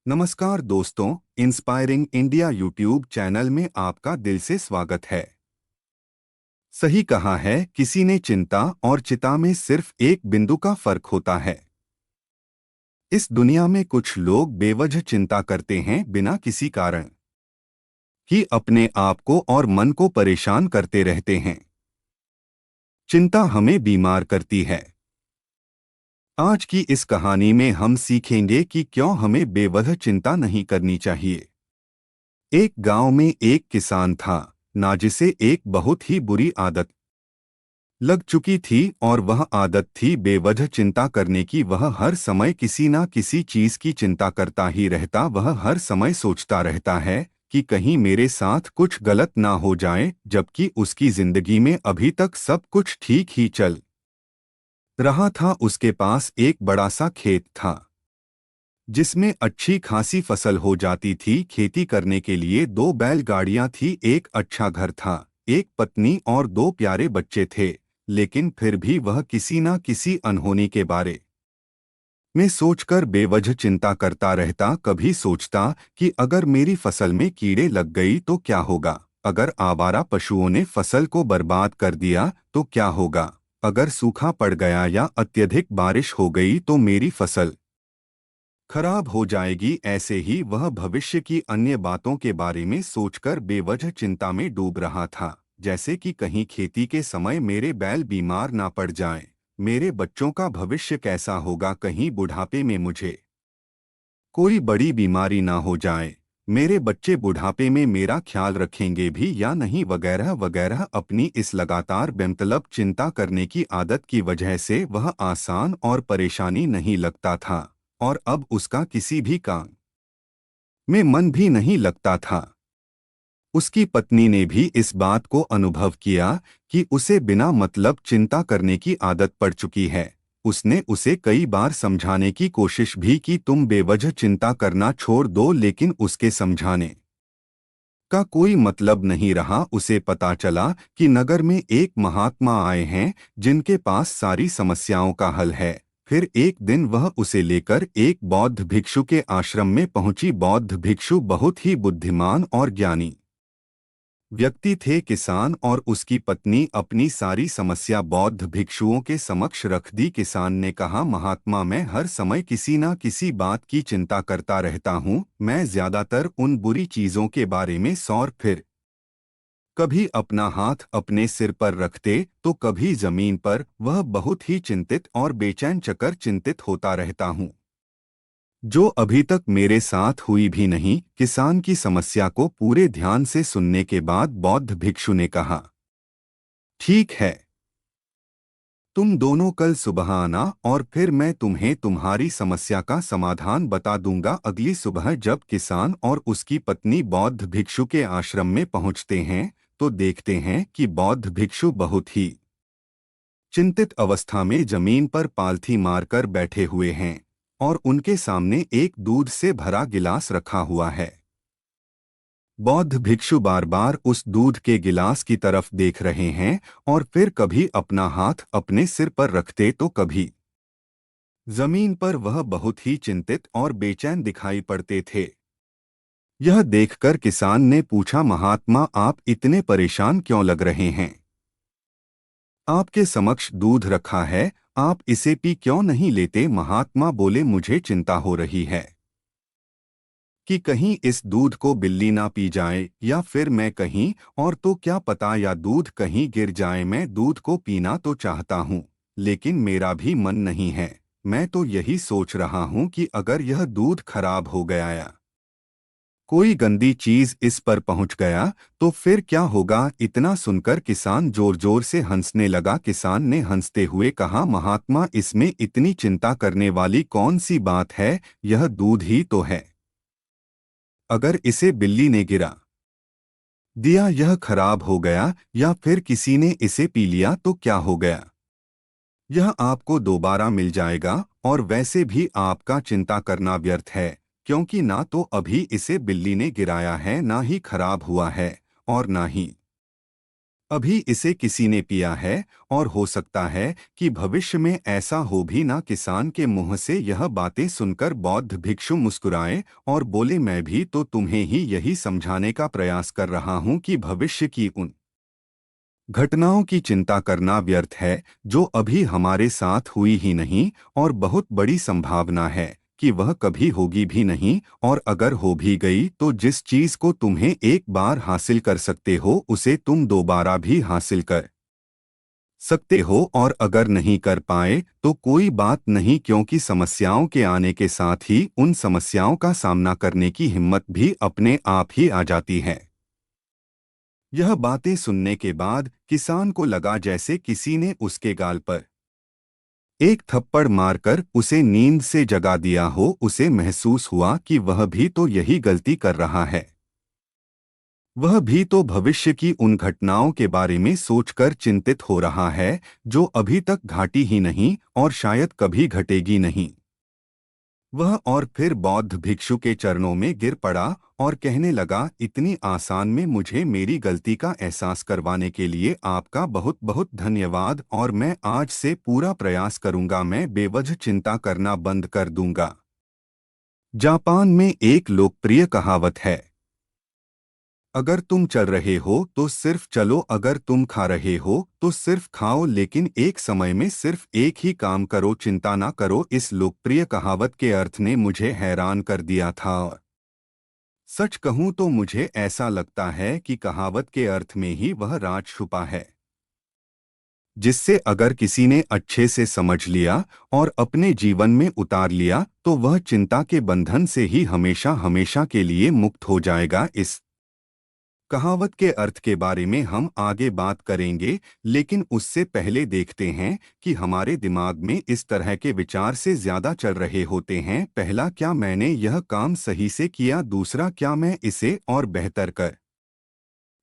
नमस्कार दोस्तों, inspiring India YouTube channel में आपका दिल से स्वागत है। सही कहा है किसी ने, चिंता और चिता में सिर्फ एक बिंदु का फर्क होता है। इस दुनिया में कुछ लोग बेवजह चिंता करते हैं बिना किसी कारण कि अपने आप को और मन को परेशान करते रहते हैं। चिंता हमें बीमार करती है। आज की इस कहानी में हम सीखेंगे कि क्यों हमें बेवजह चिंता नहीं करनी चाहिए। एक गांव में एक किसान था, ना जिसे एक बहुत ही बुरी आदत लग चुकी थी, और वह आदत थी बेवजह चिंता करने की। वह हर समय किसी ना किसी चीज की चिंता करता ही रहता। वह हर समय सोचता रहता है कि कहीं मेरे साथ कुछ गलत ना हो जाए, जबकि उसकी जिंदगी में अभी तक सब कुछ ठीक ही चल रहा था। उसके पास एक बड़ा सा खेत था जिसमें अच्छी खासी फसल हो जाती थी। खेती करने के लिए दो बैलगाड़ियां थी, एक अच्छा घर था, एक पत्नी और दो प्यारे बच्चे थे। लेकिन फिर भी वह किसी ना किसी अनहोनी के बारे में सोचकर बेवजह चिंता करता रहता। कभी सोचता कि अगर मेरी फसल में कीड़े लग गई तो क्या होगा, अगर आवारा पशुओं ने फसल को बर्बाद कर दिया तो क्या होगा, अगर सूखा पड़ गया या अत्यधिक बारिश हो गई तो मेरी फसल खराब हो जाएगी। ऐसे ही वह भविष्य की अन्य बातों के बारे में सोचकर बेवजह चिंता में डूब रहा था, जैसे कि कहीं खेती के समय मेरे बैल बीमार ना पड़ जाएं, मेरे बच्चों का भविष्य कैसा होगा, कहीं बुढ़ापे में मुझे कोई बड़ी बीमारी ना हो जाए, मेरे बच्चे बुढ़ापे में मेरा ख्याल रखेंगे भी या नहीं, वगैरह वगैरह। अपनी इस लगातार बेमतलब चिंता करने की आदत की वजह से वह आसान और परेशानी नहीं लगता था, और अब उसका किसी भी काम में मन भी नहीं लगता था। उसकी पत्नी ने भी इस बात को अनुभव किया कि उसे बिना मतलब चिंता करने की आदत पड़ चुकी है। उसने उसे कई बार समझाने की कोशिश भी की, तुम बेवजह चिंता करना छोड़ दो, लेकिन उसके समझाने का कोई मतलब नहीं रहा। उसे पता चला कि नगर में एक महात्मा आए हैं जिनके पास सारी समस्याओं का हल है। फिर एक दिन वह उसे लेकर एक बौद्ध भिक्षु के आश्रम में पहुंची। बौद्ध भिक्षु बहुत ही बुद्धिमान और ज्ञानी व्यक्ति थे। किसान और उसकी पत्नी अपनी सारी समस्या बौद्ध भिक्षुओं के समक्ष रख दी। किसान ने कहा, महात्मा, मैं हर समय किसी ना किसी बात की चिंता करता रहता हूँ। मैं ज्यादातर उन बुरी चीजों के बारे में सौर, फिर कभी अपना हाथ अपने सिर पर रखते तो कभी जमीन पर। वह बहुत ही चिंतित और बेचैन चकर चिंतित होता रहता हूँ, जो अभी तक मेरे साथ हुई भी नहीं। किसान की समस्या को पूरे ध्यान से सुनने के बाद बौद्ध भिक्षु ने कहा, ठीक है, तुम दोनों कल सुबह आना और फिर मैं तुम्हें तुम्हारी समस्या का समाधान बता दूंगा। अगली सुबह जब किसान और उसकी पत्नी बौद्ध भिक्षु के आश्रम में पहुंचते हैं तो देखते हैं कि बौद्ध भिक्षु बहुत ही चिंतित अवस्था में जमीन पर पालथी मारकर बैठे हुए हैं, और उनके सामने एक दूध से भरा गिलास रखा हुआ है। बौद्ध भिक्षु बार बार उस दूध के गिलास की तरफ देख रहे हैं, और फिर कभी अपना हाथ अपने सिर पर रखते तो कभी जमीन पर। वह बहुत ही चिंतित और बेचैन दिखाई पड़ते थे। यह देखकर किसान ने पूछा, महात्मा, आप इतने परेशान क्यों लग रहे हैं? आपके समक्ष दूध रखा है, आप इसे पी क्यों नहीं लेते? महात्मा बोले, मुझे चिंता हो रही है कि कहीं इस दूध को बिल्ली ना पी जाए, या फिर मैं कहीं और तो क्या पता, या दूध कहीं गिर जाए। मैं दूध को पीना तो चाहता हूँ, लेकिन मेरा भी मन नहीं है। मैं तो यही सोच रहा हूँ कि अगर यह दूध खराब हो गया या कोई गंदी चीज इस पर पहुंच गया तो फिर क्या होगा? इतना सुनकर किसान जोर जोर से हंसने लगा। किसान ने हंसते हुए कहा, महात्मा, इसमें इतनी चिंता करने वाली कौन सी बात है? यह दूध ही तो है। अगर इसे बिल्ली ने गिरा दिया, यह खराब हो गया, या फिर किसी ने इसे पी लिया तो क्या हो गया? यह आपको दोबारा मिल जाएगा, और वैसे भी आपका चिंता करना व्यर्थ है, क्योंकि ना तो अभी इसे बिल्ली ने गिराया है, ना ही खराब हुआ है, और ना ही अभी इसे किसी ने पिया है और हो सकता है कि भविष्य में ऐसा हो भी ना। किसान के मुंह से यह बातें सुनकर बौद्ध भिक्षु मुस्कुराए और बोले, मैं भी तो तुम्हें ही यही समझाने का प्रयास कर रहा हूं कि भविष्य की उन घटनाओं की चिंता करना व्यर्थ है जो अभी हमारे साथ हुई ही नहीं, और बहुत बड़ी संभावना है कि वह कभी होगी भी नहीं। और अगर हो भी गई तो जिस चीज को तुम्हें एक बार हासिल कर सकते हो उसे तुम दोबारा भी हासिल कर सकते हो, और अगर नहीं कर पाए तो कोई बात नहीं, क्योंकि समस्याओं के आने के साथ ही उन समस्याओं का सामना करने की हिम्मत भी अपने आप ही आ जाती है। यह बातें सुनने के बाद किसान को लगा जैसे किसी ने उसके गाल पर एक थप्पड़ मारकर उसे नींद से जगा दिया हो। उसे महसूस हुआ कि वह भी तो यही गलती कर रहा है। वह भी तो भविष्य की उन घटनाओं के बारे में सोचकर चिंतित हो रहा है जो अभी तक घटी ही नहीं और शायद कभी घटेगी नहीं। वह और फिर बौद्ध भिक्षु के चरणों में गिर पड़ा और कहने लगा, इतनी आसान में मुझे मेरी गलती का एहसास करवाने के लिए आपका बहुत बहुत धन्यवाद, और मैं आज से पूरा प्रयास करूंगा, मैं बेवजह चिंता करना बंद कर दूंगा। जापान में एक लोकप्रिय कहावत है, अगर तुम चल रहे हो तो सिर्फ चलो, अगर तुम खा रहे हो तो सिर्फ खाओ, लेकिन एक समय में सिर्फ एक ही काम करो, चिंता ना करो। इस लोकप्रिय कहावत के अर्थ ने मुझे हैरान कर दिया था, और सच कहूं तो मुझे ऐसा लगता है कि कहावत के अर्थ में ही वह राज छुपा है, जिससे अगर किसी ने अच्छे से समझ लिया और अपने जीवन में उतार लिया तो वह चिंता के बंधन से ही हमेशा हमेशा के लिए मुक्त हो जाएगा। इस कहावत के अर्थ के बारे में हम आगे बात करेंगे, लेकिन उससे पहले देखते हैं कि हमारे दिमाग में इस तरह के विचार से ज्यादा चल रहे होते हैं। पहला, क्या मैंने यह काम सही से किया? दूसरा, क्या मैं इसे और बेहतर कर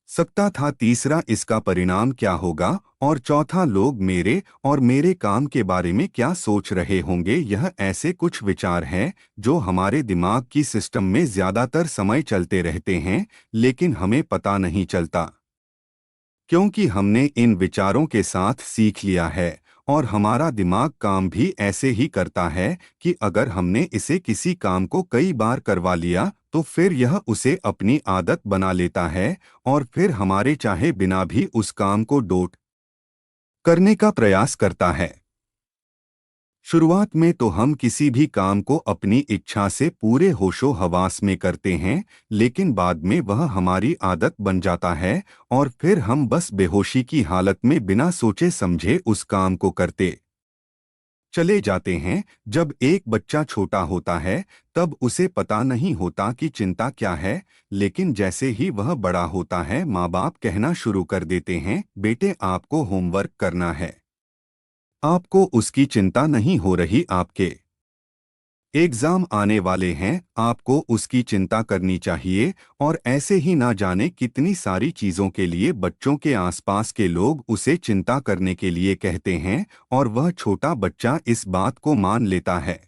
सकता था? तीसरा, इसका परिणाम क्या होगा? और चौथा, लोग मेरे और मेरे काम के बारे में क्या सोच रहे होंगे? यह ऐसे कुछ विचार हैं जो हमारे दिमाग की सिस्टम में ज्यादातर समय चलते रहते हैं, लेकिन हमें पता नहीं चलता, क्योंकि हमने इन विचारों के साथ सीख लिया है। और हमारा दिमाग काम भी ऐसे ही करता है कि अगर हमने इसे किसी काम को कई बार करवा लिया तो फिर यह उसे अपनी आदत बना लेता है, और फिर हमारे चाहे बिना भी उस काम को डोट करने का प्रयास करता है। शुरुआत में तो हम किसी भी काम को अपनी इच्छा से पूरे होशो हवास में करते हैं, लेकिन बाद में वह हमारी आदत बन जाता है, और फिर हम बस बेहोशी की हालत में बिना सोचे समझे उस काम को करते चले जाते हैं। जब एक बच्चा छोटा होता है तब उसे पता नहीं होता कि चिंता क्या है, लेकिन जैसे ही वह बड़ा होता है माँ बाप कहना शुरू कर देते हैं, बेटे आपको होमवर्क करना है, आपको उसकी चिंता नहीं हो रही, आपके एग्जाम आने वाले हैं, आपको उसकी चिंता करनी चाहिए। और ऐसे ही ना जाने कितनी सारी चीजों के लिए बच्चों के आसपास के लोग उसे चिंता करने के लिए कहते हैं, और वह छोटा बच्चा इस बात को मान लेता है।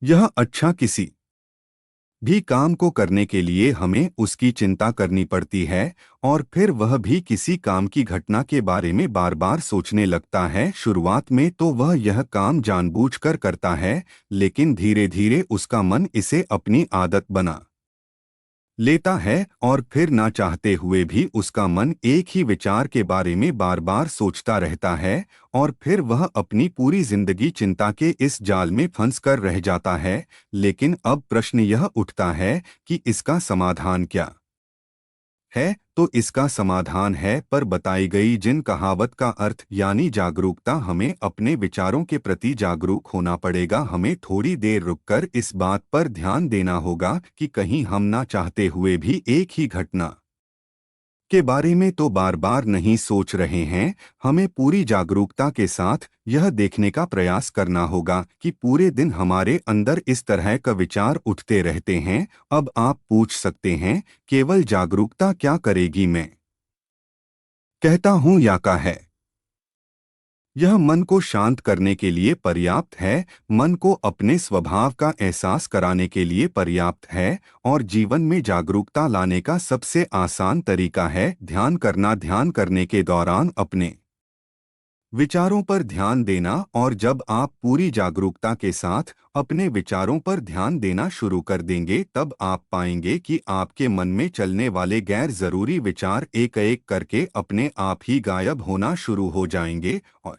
यह अच्छा, किसी भी काम को करने के लिए हमें उसकी चिंता करनी पड़ती है, और फिर वह भी किसी काम की घटना के बारे में बार बार सोचने लगता है। शुरुआत में तो वह यह काम जानबूझकर करता है, लेकिन धीरे धीरे उसका मन इसे अपनी आदत बना लेता है, और फिर ना चाहते हुए भी उसका मन एक ही विचार के बारे में बार बार सोचता रहता है, और फिर वह अपनी पूरी जिंदगी चिंता के इस जाल में फंस कर रह जाता है। लेकिन अब प्रश्न यह उठता है कि इसका समाधान क्या है? तो इसका समाधान है पर बताई गई जिन कहावत का अर्थ यानी जागरूकता। हमें अपने विचारों के प्रति जागरूक होना पड़ेगा। हमें थोड़ी देर रुककर इस बात पर ध्यान देना होगा कि कहीं हम ना चाहते हुए भी एक ही घटना के बारे में तो बार बार नहीं सोच रहे हैं। हमें पूरी जागरूकता के साथ यह देखने का प्रयास करना होगा कि पूरे दिन हमारे अंदर इस तरह का विचार उठते रहते हैं। अब आप पूछ सकते हैं, केवल जागरूकता क्या करेगी? मैं कहता हूं, या का है यह मन को शांत करने के लिए पर्याप्त है, मन को अपने स्वभाव का एहसास कराने के लिए पर्याप्त है और जीवन में जागरूकता लाने का सबसे आसान तरीका है ध्यान करना। ध्यान करने के दौरान अपने विचारों पर ध्यान देना, और जब आप पूरी जागरूकता के साथ अपने विचारों पर ध्यान देना शुरू कर देंगे तब आप पाएंगे कि आपके मन में चलने वाले गैर जरूरी विचार एक एक करके अपने आप ही गायब होना शुरू हो जाएंगे और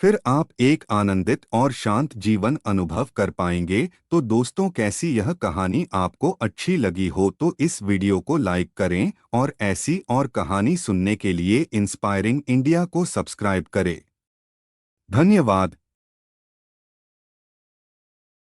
फिर आप एक आनंदित और शांत जीवन अनुभव कर पाएंगे। तो दोस्तों, कैसी यह कहानी आपको अच्छी लगी हो तो इस वीडियो को लाइक करें और ऐसी और कहानी सुनने के लिए इंस्पायरिंग इंडिया को सब्सक्राइब करें। धन्यवाद।